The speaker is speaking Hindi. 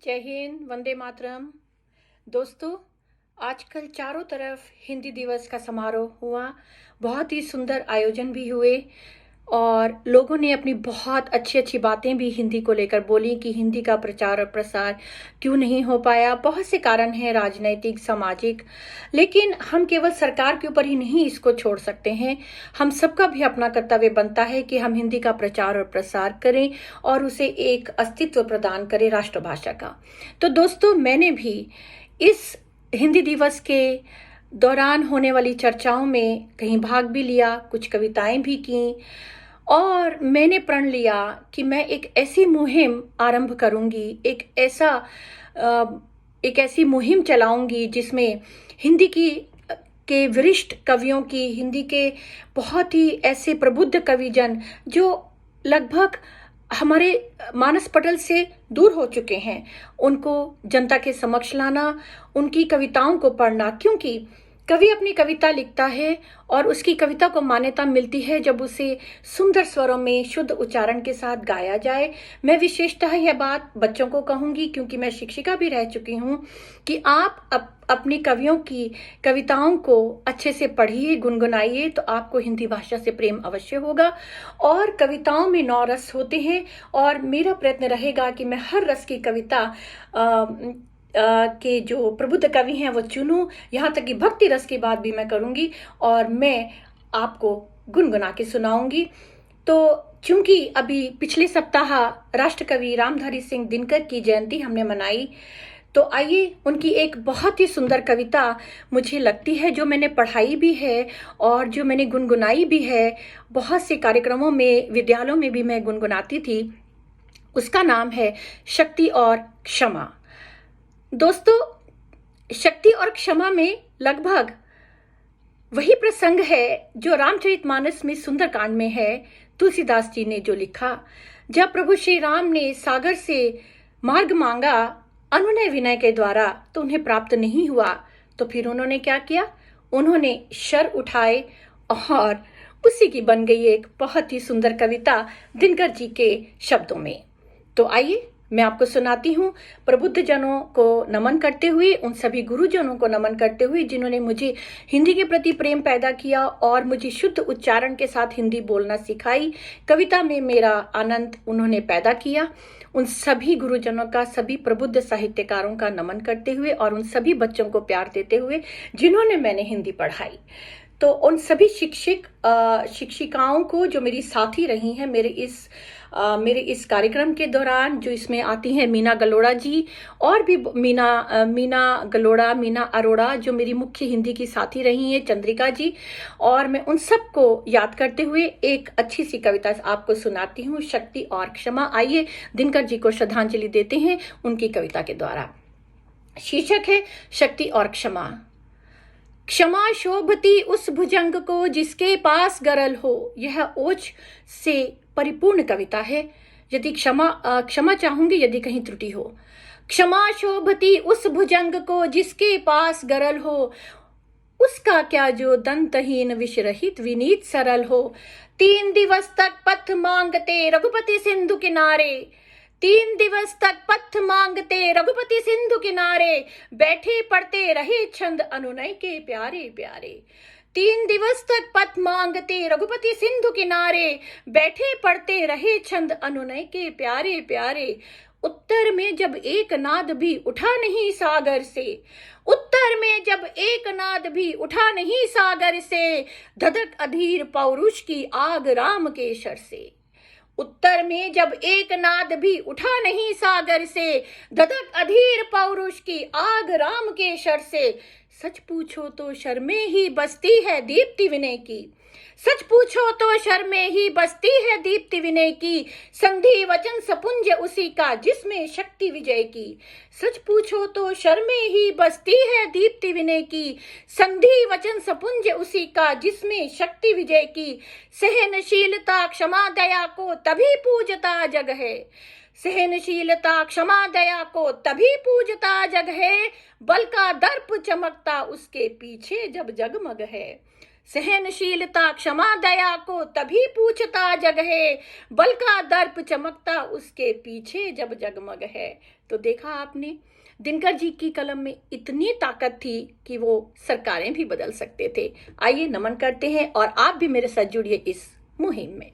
जय हिंद, वंदे मातरम। दोस्तों, आजकल चारों तरफ हिंदी दिवस का समारोह हुआ। बहुत ही सुंदर आयोजन भी हुए और लोगों ने अपनी बहुत अच्छी-अच्छी बातें भी हिंदी को लेकर बोली कि हिंदी का प्रचार और प्रसार क्यों नहीं हो पाया। बहुत से कारण हैं, राजनैतिक, सामाजिक, लेकिन हम केवल सरकार के ऊपर ही नहीं इसको छोड़ सकते हैं। हम सबका भी अपना कर्तव्य बनता है कि हम हिंदी का प्रचार और प्रसार करें और उसे एक अस्तित्व प्रदान करें राष्ट्रभाषा का। तो दोस्तों, मैंने भी इस हिंदी दिवस के दौरान होने वाली चर्चाओं में कहीं भाग भी लिया, कुछ कविताएं भी की और मैंने प्रण लिया कि मैं एक ऐसी मुहिम आरंभ करूंगी, एक ऐसी मुहिम चलाऊंगी जिसमें हिंदी के वरिष्ठ कवियों की, हिंदी के बहुत ही ऐसे प्रबुद्ध कविजन जो लगभग हमारे मानस पटल से दूर हो चुके हैं, उनको जनता के समक्ष लाना, उनकी कविताओं को पढ़ना। क्योंकि कवि अपनी कविता लिखता है और उसकी कविता को मान्यता मिलती है जब उसे सुंदर स्वरों में शुद्ध उच्चारण के साथ गाया जाए। मैं विशेषतः यह बात बच्चों को कहूंगी, क्योंकि मैं शिक्षिका भी रह चुकी हूं, कि आप अपनी कवियों की कविताओं को अच्छे से पढ़िए, गुनगुनाइए, तो आपको हिंदी भाषा से प्रेम अवश्य होगा। और कविताओं में 9 रस होते हैं और मेरा प्रयत्न रहेगा कि मैं हर रस की कविता के जो प्रबुद्ध कवि हैं वो चुनूं। यहाँ तक कि भक्ति रस की बात भी मैं करूंगी और मैं आपको गुनगुना के सुनाऊंगी। तो चूंकि अभी पिछले सप्ताह राष्ट्रकवि रामधारी सिंह दिनकर की जयंती हमने मनाई, तो आइए उनकी एक बहुत ही सुंदर कविता मुझे लगती है, जो मैंने पढ़ाई भी है और जो मैंने गुनगुनाई भी है, बहुत से कार्यक्रमों में, विद्यालयों में भी मैं गुनगुनाती थी। उसका नाम है शक्ति और क्षमा। दोस्तों, शक्ति और क्षमा में लगभग वही प्रसंग है जो रामचरितमानस में सुंदरकांड में है। तुलसीदास जी ने जो लिखा, जब प्रभु श्री राम ने सागर से मार्ग मांगा अनुनय विनय के द्वारा, तो उन्हें प्राप्त नहीं हुआ। तो फिर उन्होंने क्या किया? उन्होंने शर उठाए और उसी की बन गई एक बहुत ही सुंदर कविता दिनकर जी के शब्दों में। तो आइए मैं आपको सुनाती हूँ, प्रबुद्ध जनों को नमन करते हुए, उन सभी गुरुजनों को नमन करते हुए जिन्होंने मुझे हिंदी के प्रति प्रेम पैदा किया और मुझे शुद्ध उच्चारण के साथ हिंदी बोलना सिखाई। कविता में मेरा आनंद उन्होंने पैदा किया। उन सभी गुरुजनों का, सभी प्रबुद्ध साहित्यकारों का नमन करते हुए और उन सभी बच्चों को प्यार देते हुए जिन्होंने मैंने हिंदी पढ़ाई। तो उन सभी शिक्षिकाओं को जो मेरी साथी रही हैं मेरे इस कार्यक्रम के दौरान, जो इसमें आती हैं मीना गलोड़ा जी और भी मीना गलोड़ा, मीना अरोड़ा, जो मेरी मुख्य हिंदी की साथी रही हैं, चंद्रिका जी, और मैं उन सबको याद करते हुए एक अच्छी सी कविता आपको सुनाती हूँ, शक्ति और क्षमा। आइए दिनकर जी को श्रद्धांजलि देते हैं उनकी कविता के द्वारा। शीर्षक है शक्ति और क्षमा। क्षमा शोभती उस भुजंग को जिसके पास गरल हो। यह ओज से परिपूर्ण कविता है। यदि क्षमा चाहूंगी यदि कहीं त्रुटि हो। क्षमा शोभती उस भुजंग को जिसके पास गरल हो, उसका क्या जो दंतहीन विषरहित विनीत सरल हो। 3 दिवस तक पथ मांगते रघुपति सिंधु किनारे, 3 दिवस तक पथ मांगते रघुपति सिंधु किनारे, बैठे पढ़ते रहे छंद अनुनय के प्यारे प्यारे। 3 दिवस तक पथ मांगते रघुपति सिंधु किनारे, बैठे पढ़ते रहे छंद अनुनय के प्यारे प्यारे। उत्तर में जब एक नाद भी उठा नहीं सागर से, उत्तर में जब एक नाद भी उठा नहीं सागर से, धधक अधीर पौरुष की आग राम के शर से। उत्तर में जब एक नाद भी उठा नहीं सागर से, धधक अधीर पौरुष की आग राम के शर से। सच पूछो तो शर्में ही बसती है दीप्ति विनय की, सच पूछो तो शर्में ही बसती है दीप्ति विनय की। संधि वचन सपुंज उसी का जिसमें शक्ति विजय की, सच पूछो तो शर्में ही बसती है दीप्ति विनय की। संधि वचन सपुंज उसी का जिसमें शक्ति विजय की। सहनशीलता क्षमा दया को तभी पूजता जग है, सहनशीलता क्षमा दया को तभी पूजता जग है। बल का दर्प चमकता उसके पीछे जब जगमग है, सहनशीलता क्षमा दया को तभी पूछता जग है, बल का दर्प चमकता उसके पीछे जब जगमग है। तो देखा आपने, दिनकर जी की कलम में इतनी ताकत थी कि वो सरकारें भी बदल सकते थे। आइए नमन करते हैं और आप भी मेरे साथ जुड़िए इस मुहिम में।